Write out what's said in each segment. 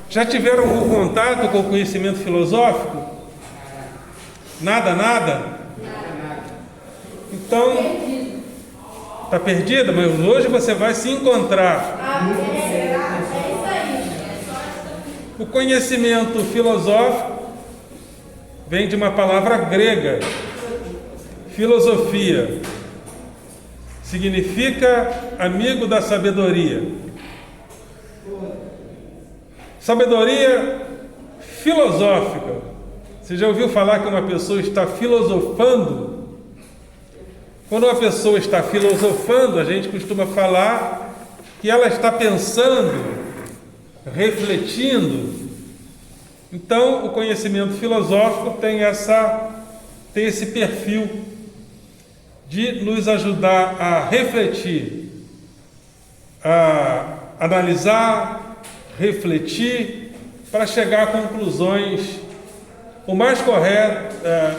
Já tiveram algum contato com o conhecimento filosófico? Nada, nada? Então, está perdida? Mas hoje você vai se encontrar. O conhecimento filosófico vem de uma palavra grega, filosofia. Significa amigo da sabedoria. Sabedoria filosófica. Você já ouviu falar que uma pessoa está filosofando? Quando uma pessoa está filosofando, a gente costuma falar que ela está pensando, refletindo. Então, o conhecimento filosófico tem esse perfil de nos ajudar a refletir, a analisar, refletir, para chegar a conclusões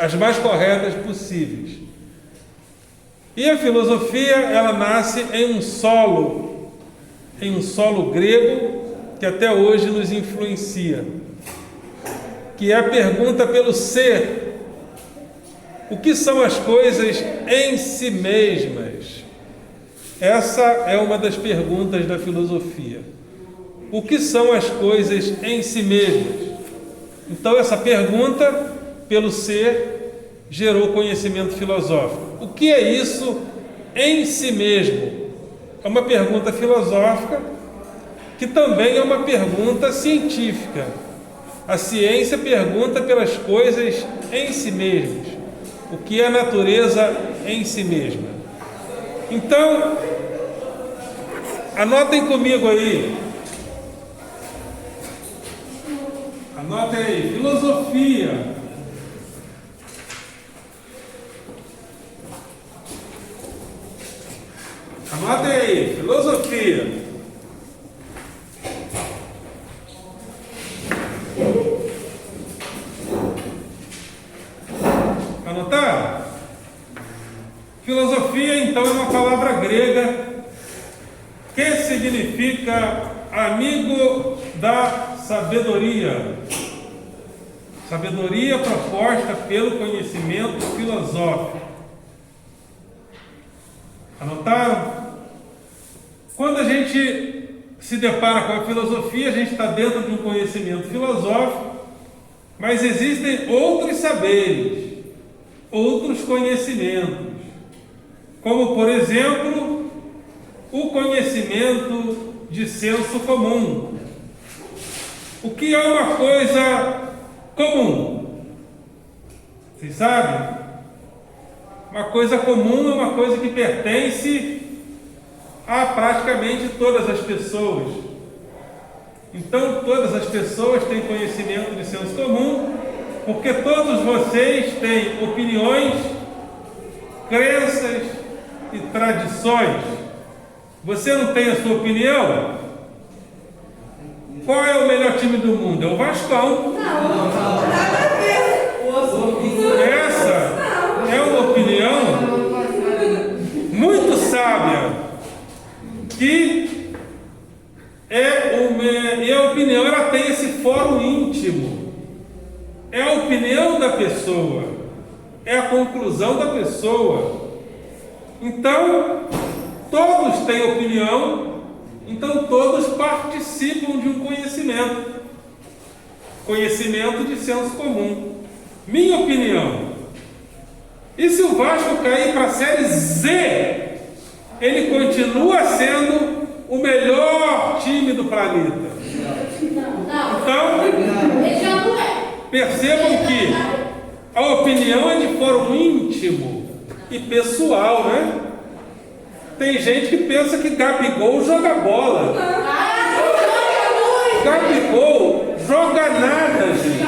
as mais corretas possíveis. E a filosofia, ela nasce em um solo grego que até hoje nos influencia, que é a pergunta pelo ser. O que são as coisas em si mesmas? Essa é uma das perguntas da filosofia. O que são as coisas em si mesmas? Então, essa pergunta pelo ser gerou conhecimento filosófico. O que é isso em si mesmo? É uma pergunta filosófica que também é uma pergunta científica. A ciência pergunta pelas coisas em si mesmas. O que é a natureza em si mesma? Então, anotem comigo aí. Anotem aí, filosofia. Anotem aí, filosofia. Anotaram? Filosofia, então, é uma palavra grega que significa amigo da sabedoria. Sabedoria proposta pelo conhecimento filosófico. Anotaram? Quando a gente se depara com a filosofia, a gente está dentro de um conhecimento filosófico, mas existem outros saberes, outros conhecimentos, como, por exemplo, o conhecimento de senso comum. O que é uma coisa comum? Vocês sabem? Uma coisa comum é uma coisa que pertence a praticamente todas as pessoas. Então, todas as pessoas têm conhecimento de senso comum, porque todos vocês têm opiniões, crenças e tradições. Você não tem a sua opinião? Qual é o melhor time do mundo? É o Vascão. Não, nada a ver. Essa é uma opinião muito sábia, que e a opinião, ela tem esse fórum íntimo. É a opinião da pessoa, é a conclusão da pessoa. Então, todos têm opinião, então todos participam de um conhecimento de senso comum. Minha opinião: e se o Vasco cair para a Série Z, ele continua sendo o melhor time do planeta? Então, percebam que a opinião é de fórum íntimo e pessoal, né? Tem gente que pensa que Gabigol joga bola. Gabigol joga nada, gente.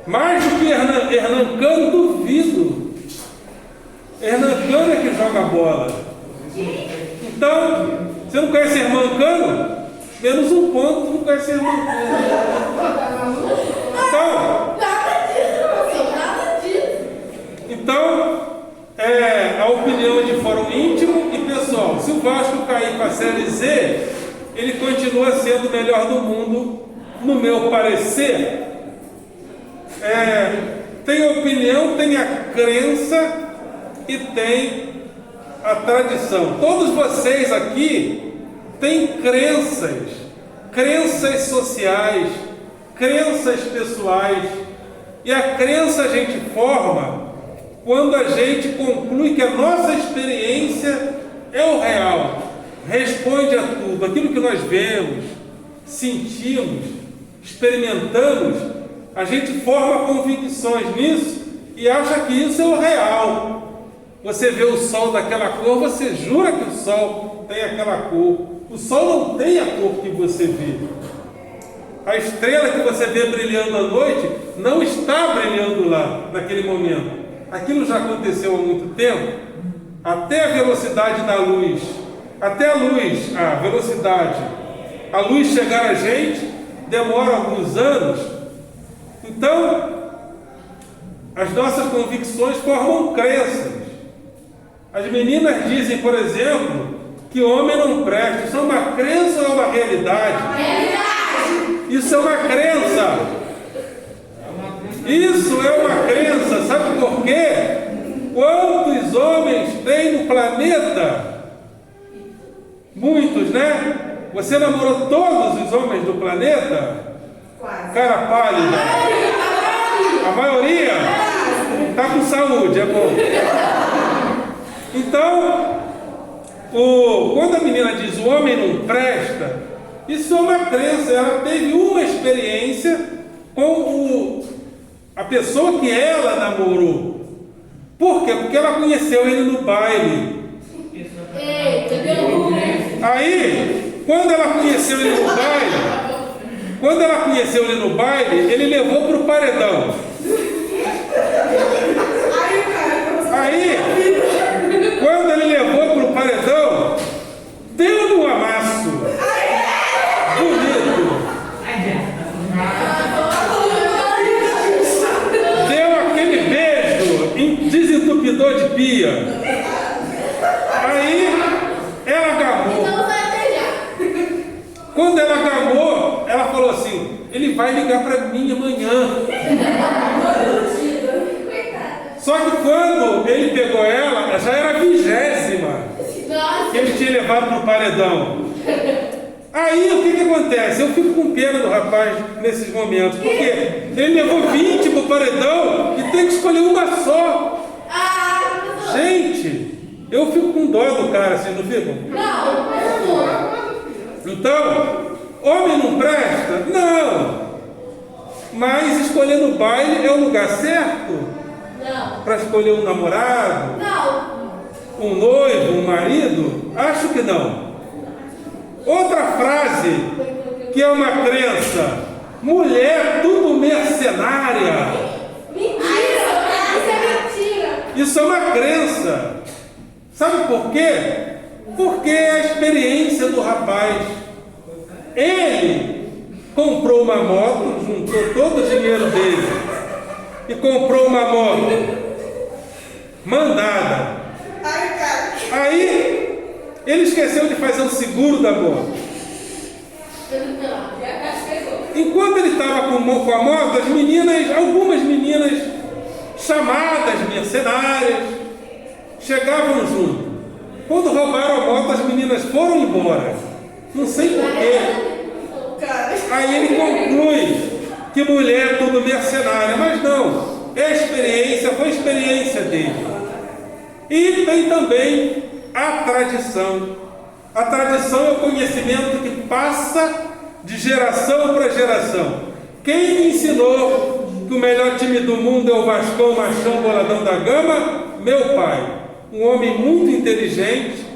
Mais do que Hernan Cano, duvido. Hernan Cano é que joga bola. Então, você não conhece Hernan Cano? Menos um ponto, não conhece Hernan Cano. Então, a opinião é de fórum íntimo e pessoal. Se o Vasco cair para a Série Z, ele continua sendo o melhor do mundo, no meu parecer. Tem a opinião, tem a crença e tem a tradição. Todos vocês aqui têm crenças sociais, crenças pessoais. E a crença a gente forma quando a gente conclui que a nossa experiência é o real, responde a tudo. Aquilo que nós vemos, sentimos, experimentamos, a gente forma convicções nisso e acha que isso é o real. Você vê o sol daquela cor, você jura que o sol tem aquela cor. O sol não tem a cor que você vê. A estrela que você vê brilhando à noite não está brilhando lá, naquele momento. Aquilo já aconteceu há muito tempo. Até a velocidade da luz, a luz chegar a gente, demora alguns anos. Então, as nossas convicções formam crenças. As meninas dizem, por exemplo, que homem não presta. Isso é uma crença ou é uma realidade? Isso é uma crença. Isso é uma crença. Sabe por quê? Quantos homens tem no planeta? Muitos, né? Você namorou todos os homens do planeta? Quase. Cara pálida. A maioria está com saúde, é bom. Então, quando a menina diz o homem não presta, isso é uma crença. Ela teve uma experiência com a pessoa que ela namorou. Por quê? Porque ela conheceu ele no baile. Aí, quando ela conheceu ele no baile, ele levou para o paredão. Aí, quando ele levou para o paredão, deu no amasso. Bonito. Deu aquele beijo desentupidor de pia. Aí, ela agarrou. Quando ela agarrou, ela falou assim: ele vai ligar para mim amanhã. Só que quando ele pegou ela, já era a 20ª que ele tinha levado para o paredão. Aí o que acontece? Eu fico com pena do rapaz nesses momentos, porque ele levou 20 para o paredão e tem que escolher uma só. Gente, eu fico com dó do cara, assim, não fico? Então, homem não presta? Não. Mas escolher no baile é o lugar certo? Não. Para escolher um namorado? Não. Um noivo, um marido? Acho que não. Outra frase que é uma crença: mulher tudo mercenária. Mentira! Isso é mentira! Isso é uma crença. Sabe por quê? Porque é a experiência do rapaz. Ele comprou uma moto, juntou todo o dinheiro dele e comprou uma moto mandada. Aí ele esqueceu de fazer o seguro da moto. Enquanto ele estava com a moto, algumas meninas chamadas mercenárias chegavam junto. Quando roubaram a moto, as meninas foram embora. Não sei porquê. Aí ele conclui que mulher é tudo mercenária, mas não. É experiência, foi experiência dele. E tem também a tradição. A tradição é o conhecimento que passa de geração para geração. Quem me ensinou que o melhor time do mundo é o Vascão, Machão, Boladão da Gama? Meu pai. Um homem muito inteligente,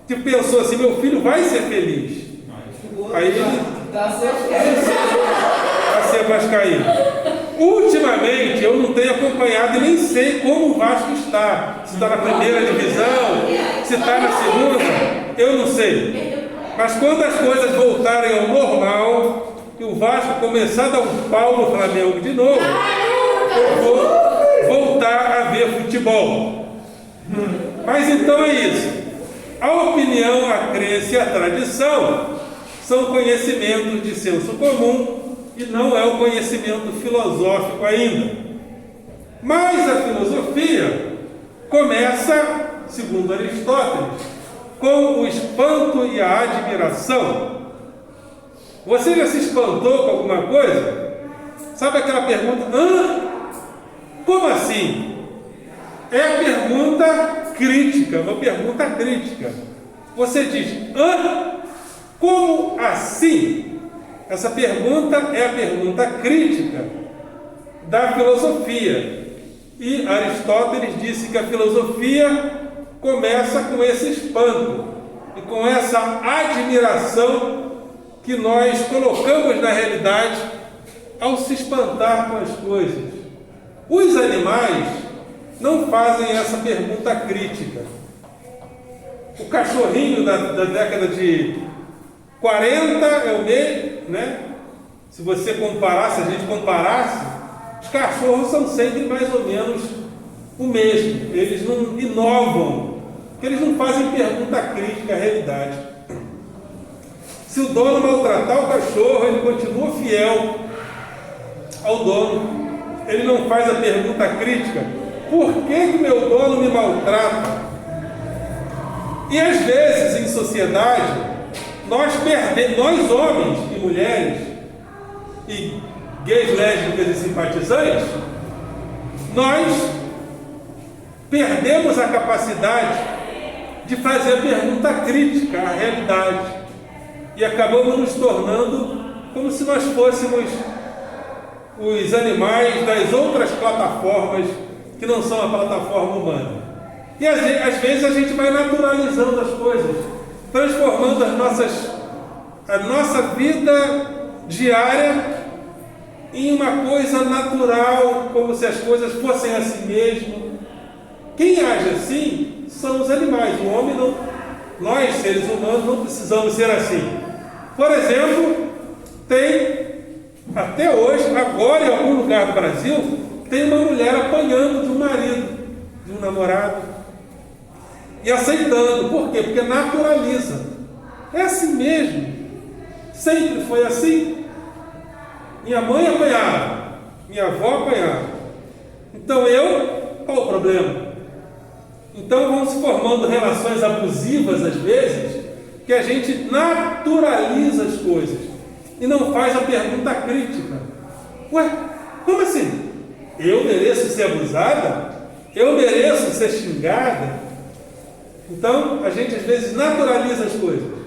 que pensou assim: meu filho vai ser feliz. Aí ele vai ser vascaíno. Ultimamente eu não tenho acompanhado e nem sei como o Vasco está. Se está na primeira divisão, se está na segunda, eu não sei. Mas quando as coisas voltarem ao normal e o Vasco começar a dar um pau no Flamengo de novo, eu vou voltar a ver futebol. Mas então é isso. A opinião, a crença e a tradição são conhecimentos de senso comum e não é o conhecimento filosófico ainda. Mas a filosofia começa, segundo Aristóteles, com o espanto e a admiração. Você já se espantou com alguma coisa? Sabe aquela pergunta, como assim? É a pergunta crítica, uma pergunta crítica. Você diz, como assim? Essa pergunta é a pergunta crítica da filosofia. E Aristóteles disse que a filosofia começa com esse espanto e com essa admiração que nós colocamos na realidade ao se espantar com as coisas. Os animais não fazem essa pergunta crítica. O cachorrinho da década de 40 é o mesmo, né? Se você comparar, se a gente comparasse, os cachorros são sempre mais ou menos o mesmo. Eles não inovam, porque eles não fazem pergunta crítica à realidade. Se o dono maltratar o cachorro, ele continua fiel ao dono. Ele não faz a pergunta crítica, por que meu dono me maltrata? E às vezes em sociedade, nós homens e mulheres, e gays, lésbicas e simpatizantes, nós perdemos a capacidade de fazer a pergunta crítica à realidade e acabamos nos tornando como se nós fôssemos os animais das outras plataformas que não são a plataforma humana. E às vezes a gente vai naturalizando as coisas, transformando a nossa vida diária em uma coisa natural, como se as coisas fossem assim mesmo. Quem age assim são os animais. O homem não, nós seres humanos não precisamos ser assim. Por exemplo, tem até hoje, agora em algum lugar do Brasil, tem uma mulher apanhando de um marido, de um namorado, e aceitando. Por quê? Porque naturaliza. É assim mesmo. Sempre foi assim. Minha mãe apanhava, minha avó apanhava. Então qual o problema? Então vão se formando relações abusivas às vezes, que a gente naturaliza as coisas e não faz a pergunta crítica. Ué, como assim? Eu mereço ser abusada? Eu mereço ser xingada? Então a gente às vezes naturaliza as coisas.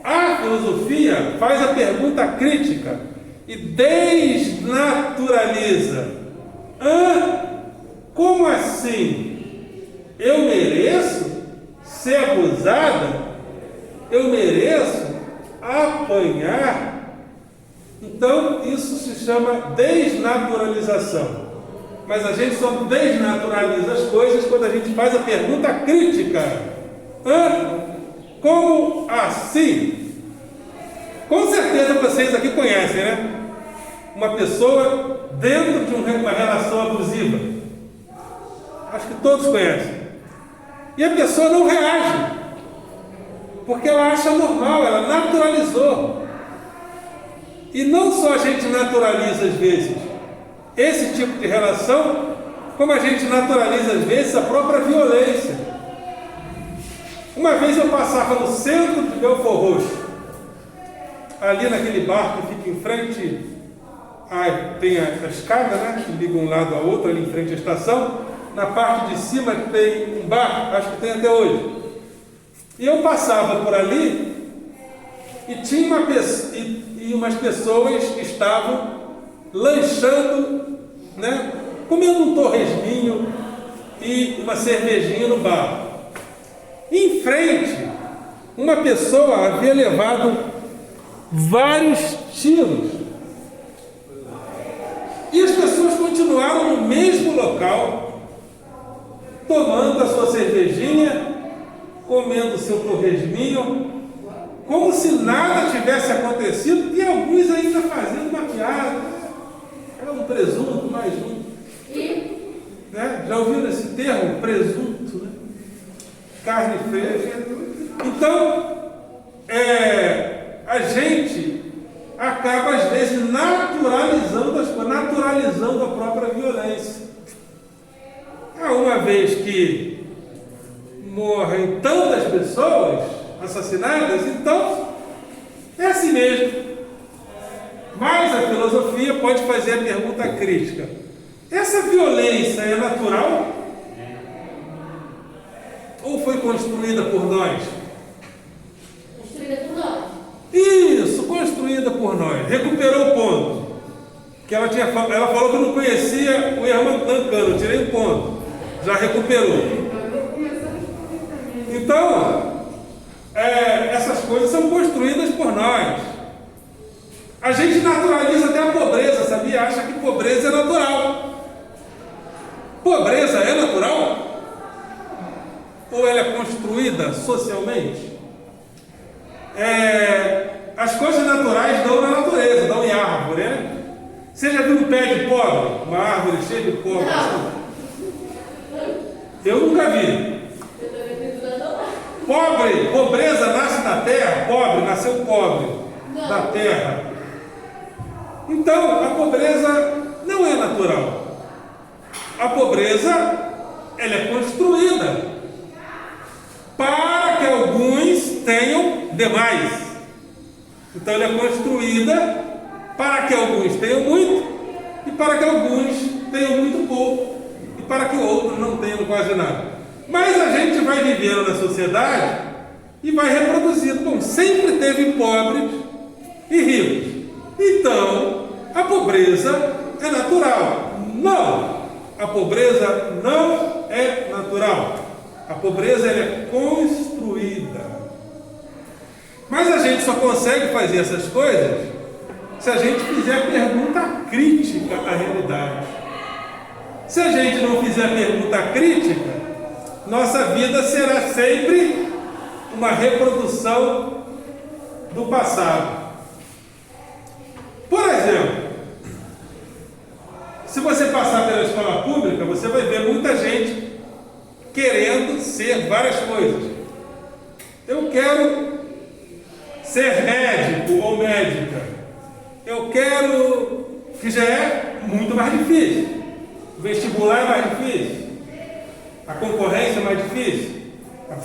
A filosofia faz a pergunta crítica e desnaturaliza. Como assim? Eu mereço ser abusada? Eu mereço apanhar? Então isso se chama desnaturalização. Mas a gente só desnaturaliza as coisas quando a gente faz a pergunta crítica. Como assim? Com certeza vocês aqui conhecem, né? Uma pessoa dentro de uma relação abusiva. Acho que todos conhecem. E a pessoa não reage, porque ela acha normal, ela naturalizou. E não só a gente naturaliza às vezes esse tipo de relação, como a gente naturaliza às vezes a própria violência. Uma vez eu passava no centro de Belford Roxo, ali naquele bar que fica em frente, tem a escada, né, que liga um lado ao outro, ali em frente à estação. Na parte de cima tem um bar, acho que tem até hoje. E eu passava por ali e tinha umas pessoas que estavam lanchando, né, comendo um torresminho e uma cervejinha no bar. Em frente, uma pessoa havia levado vários tiros. E as pessoas continuaram no mesmo local, tomando a sua cervejinha, comendo o seu torresminho, como se nada tivesse acontecido, e alguns ainda fazendo uma piada. É um presunto, mais um. Né? Já ouviram esse termo? Presunto, né? Carne fresca. Então, gente acaba, às vezes, naturalizando as coisas, naturalizando a própria violência. Uma vez que morrem tantas pessoas assassinadas, então é assim mesmo. Mas a filosofia pode fazer a pergunta crítica: essa violência é natural? Ou foi construída por nós? Construída por nós. Isso, construída por nós. Recuperou o ponto. Que ela falou que não conhecia o Herman Lancano, tirei o ponto. Já recuperou. Então, essas coisas são construídas por nós. A gente naturaliza até a pobreza, sabia? Acha que pobreza é natural. Pobreza é natural? Ou ela é construída socialmente? As coisas naturais dão na natureza, dão em árvore, né? Você já viu um pé de pobre? Uma árvore cheia de pobre? Assim? Eu nunca vi. Pobreza nasce da terra, pobre, nasceu pobre da terra. Então, a pobreza não é natural. A pobreza, ela é construída para que alguns tenham demais. Então, ela é construída para que alguns tenham muito e para que alguns tenham muito pouco e para que outros não tenham quase nada. Mas a gente vai vivendo na sociedade e vai reproduzindo. Bom, sempre teve pobres e ricos. Então, a pobreza é natural. Não! A pobreza não é natural. A pobreza ela é construída. Mas a gente só consegue fazer essas coisas se a gente fizer pergunta crítica à realidade. Se a gente não fizer pergunta crítica, nossa vida será sempre uma reprodução do passado. Por exemplo, se você passar pela escola pública, você vai ver muita gente querendo ser várias coisas. Eu quero ser médico ou médica. Eu quero, que já é muito mais difícil. O vestibular é mais difícil. A concorrência é mais difícil. A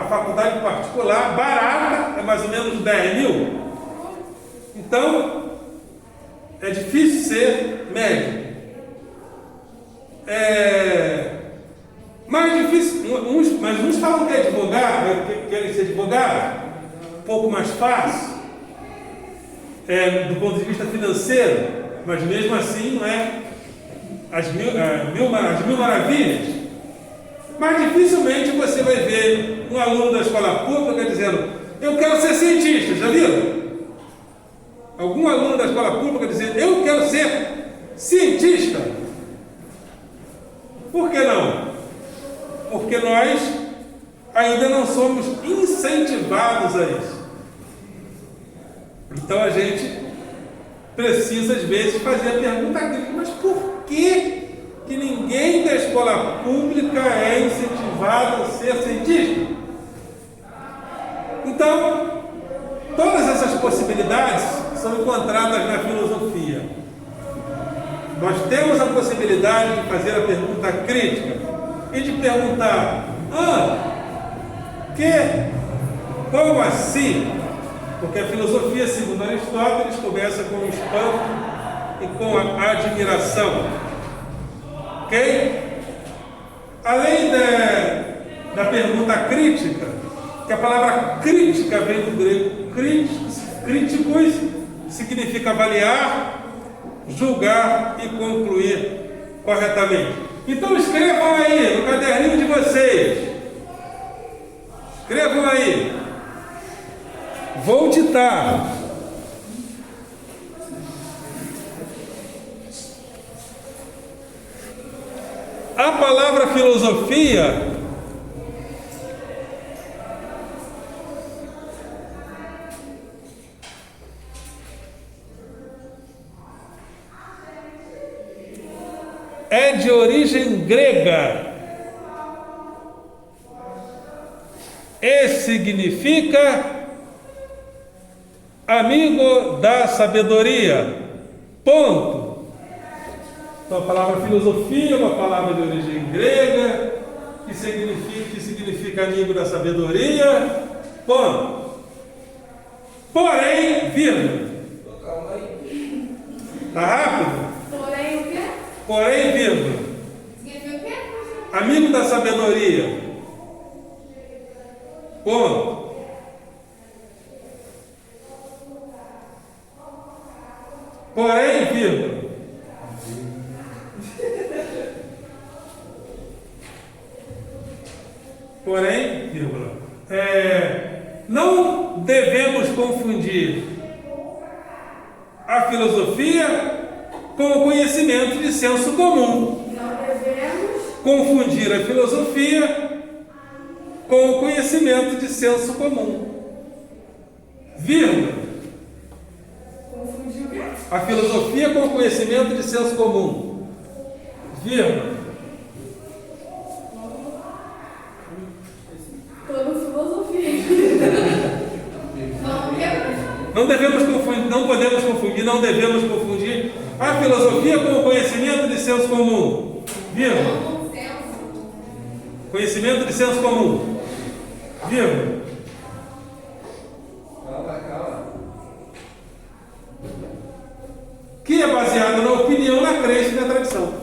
faculdade particular, barata, é mais ou menos 10 mil. Então, é difícil ser médico. Mais difícil, mas uns falam que é advogado, querem ser advogado, um pouco mais fácil, do ponto de vista financeiro, mas mesmo assim não é as mil maravilhas. Mas dificilmente você vai ver um aluno da escola pública dizendo: eu quero ser cientista, já viram? Algum aluno da escola pública dizendo: eu quero ser cientista. Por que não? Porque nós ainda não somos incentivados a isso. Então a gente precisa, às vezes, fazer a pergunta crítica: mas por que ninguém da escola pública é incentivado a ser cientista? Então, todas essas possibilidades são encontradas na filosofia. Nós temos a possibilidade de fazer a pergunta crítica e de perguntar: como assim? Porque a filosofia, segundo Aristóteles, começa com o espanto e com a admiração. Ok? Além da pergunta crítica, que a palavra crítica vem do grego críticos, significa avaliar, julgar e concluir corretamente. Então escrevam aí no caderninho de vocês. Escrevam aí. Vou ditar. A palavra filosofia é de origem grega e significa amigo da sabedoria. Ponto. Então, a palavra filosofia é uma palavra de origem grega que significa amigo da sabedoria. Ponto. Porém, vírgula. Tá rápido? Porém, o quê? Porém, vírgula. Significa o quê? Amigo da sabedoria. Ponto. Porém, vírgula. Porém, vírgula. Não devemos confundir a filosofia com o conhecimento de senso comum. Não devemos Confundir a filosofia com o conhecimento de senso comum. Vírgula. confundir o quê? A filosofia com o conhecimento de senso comum. Vírgula. Toda filosofia. Não, o quê? Não devemos confundir, não podemos confundir, não devemos confundir a filosofia com o conhecimento de senso comum. Vírgula. Bom senso. Conhecimento de senso comum. Vírgula. Que é baseado na opinião, na crença e na tradição.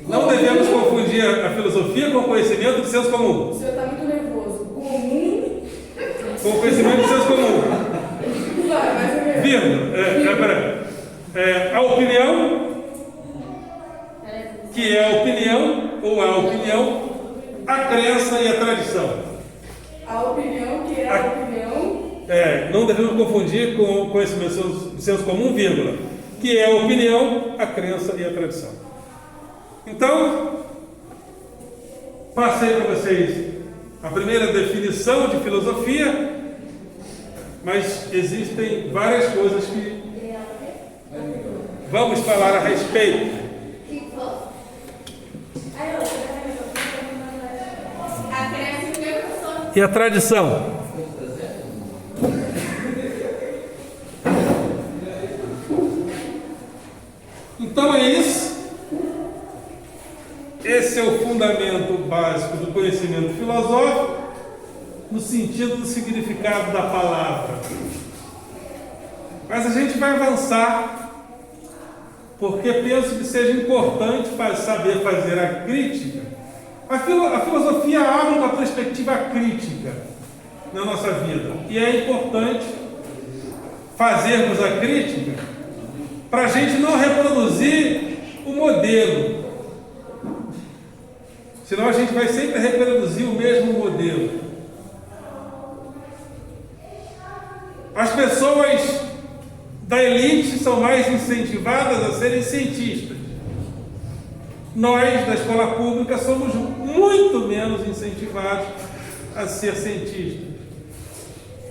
Não devemos confundir a filosofia com o conhecimento de senso comum. O senhor está muito nervoso. Comum. Com o conhecimento de senso comum. Vai, mais ou menos. Vírgula. A opinião, que é a opinião, ou a opinião, a crença e a tradição. A opinião, que é a opinião. Não devemos confundir com o conhecimento de senso comum, vírgula, que é a opinião, a crença e a tradição. Então, passei para vocês a primeira definição de filosofia, mas existem várias coisas que vamos falar a respeito. A crença e o que, professor? E a tradição? Então é isso. Esse é o fundamento básico do conhecimento filosófico, no sentido do significado da palavra. Mas a gente vai avançar, porque penso que seja importante saber fazer a crítica. A filosofia abre uma perspectiva crítica na nossa vida. E é importante fazermos a crítica para a gente não reproduzir o modelo. Senão a gente vai sempre reproduzir o mesmo modelo. As pessoas da elite são mais incentivadas a serem cientistas. Nós, da escola pública, somos muito menos incentivados a ser cientistas.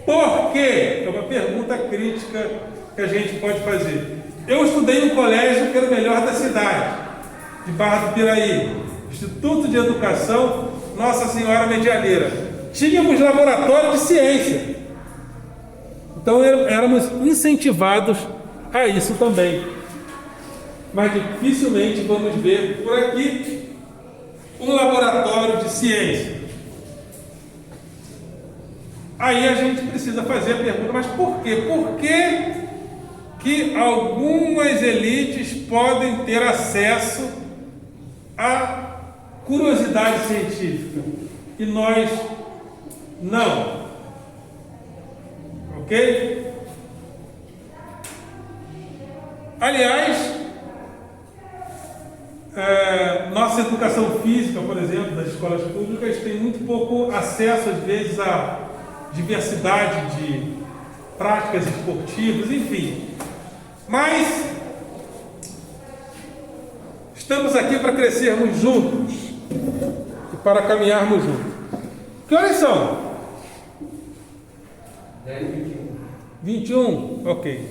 Por quê? É uma pergunta crítica que a gente pode fazer. Eu estudei em um colégio que era o melhor da cidade, de Barra do Piraí, Instituto de Educação Nossa Senhora Medianeira. Tínhamos laboratório de ciência. Então éramos incentivados a isso também. Mas dificilmente vamos ver por aqui um laboratório de ciência. Aí a gente precisa fazer a pergunta, mas por quê? Por que algumas elites podem ter acesso à curiosidade científica e nós não? Ok? Aliás, nossa educação física, por exemplo, das escolas públicas, tem muito pouco acesso, às vezes, à diversidade de práticas esportivas, enfim. Mas estamos aqui para crescermos juntos e para caminharmos juntos. Que horas são? 10h21. 21? Ok.